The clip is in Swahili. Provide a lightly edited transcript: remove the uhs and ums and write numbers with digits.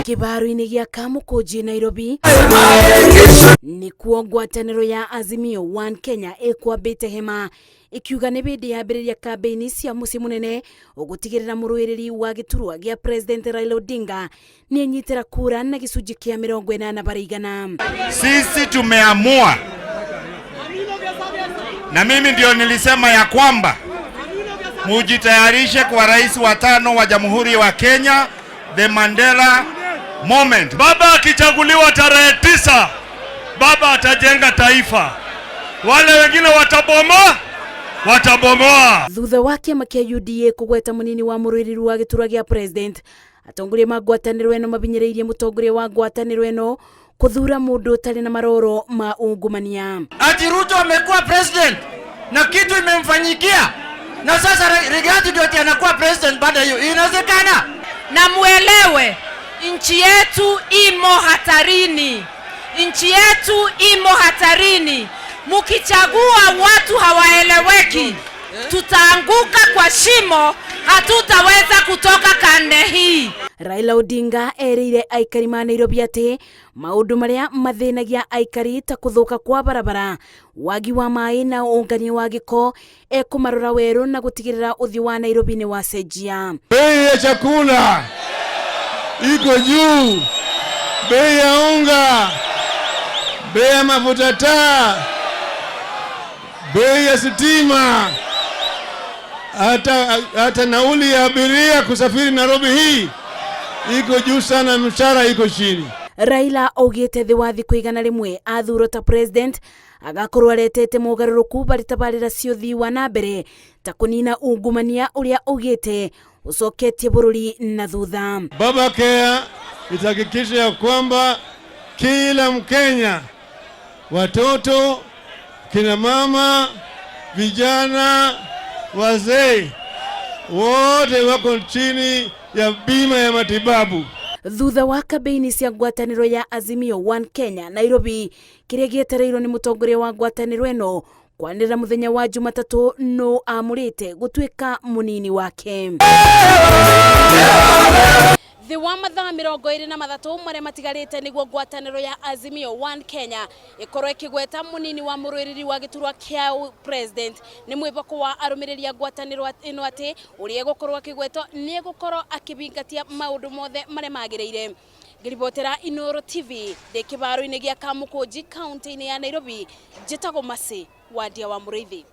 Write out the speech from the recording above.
Kibaro-ini gia Kamukunji Nairobi ni kuo ngwataniro ya Azimio One Kenya ekwambite hema ikiuga ni bindi yambiriria kambeini cia muci munene ugutigirira muruiriri wa giturwa gia President Raila Odinga ni enyitira kura na gicunji kia 80%. Sisi tumeamua, na mimi ndio nilisema ya kwamba mujitayarishe kwa rais wa 5 wa Jamhuri wa Kenya, the Mandela moment. Baba akichaguliwa tarehe 9, baba atajenga taifa. Wale wengine watabomoa. Thutha wake makia UDA kugweta munini wa muruiriri wa giturwa gia president, atongoria magwataniro eno mabinyireirie mutongoria wa ngwataniro eno kuthura mundu utari na maroro ma ungumania. Ati Ruto amekuwa president na kitu imemfanyikia, na sasa Rigathi ndio anakuwa president baada hiyo. Inawezekana? Na muelewe, nchi yetu imo hatarini. Nchi yetu imo hatarini. Mukichagua watu hawaeleweki, tutaanguka kwa shimo, hatutaweza kutoka kande hii. Raila Odinga erire aikari ma Nairobi ati maundu maria mathinagia aikari ta kuthuka kwa barabara, wagi wa mai na ungania wa giko ekumarora weru na gutigirira uthi wa Nairobi ni wacenjia. Bei ya chakula iko juu, bei ya unga, bei ya mafuta taa, bei ya sitima, hata nauli ya abiria kusafiri Nairobi hii iko juu sana, mshahara iko chini. Raila augite thi wa thiku igana rimwe athuro ta president agakorwo aretete mugaruruku bari tabarira ciothi wa na mbere ta kunina ungumania uria augite ucoketie bururi na thutha. Baba Care itahakikisha ya kwamba kila Mkenya, watoto, kina mama, vijana, wazee, wote wako chini ya bima ya matibabu. Thutha wa kambeini cia ngwataniro ya Azimio One Kenya Nairobi, kiria gietereirwo ni mutongoria wa ngwataniro eno kwanira muthenya wa Jumatatu no amurite gutuika munini wake. The wa mathaa 23 maria matigarite niguo ngwataniro ya Azimio One Kenya ikorwo ikigweta munini wa muruiriri wa giturwa kia president. Ni mwiboko wa arumiriria ngwataniro ino ati uria gukorwo akigweto ni gukorwo akibingatia maundu mothe maria magireire. Ngiribotera Inooro TV de Kibaro-ini gia Kamukunji, kaunti-ini ya Nairobi, njitagwo Masi Wadia wa Muriithi.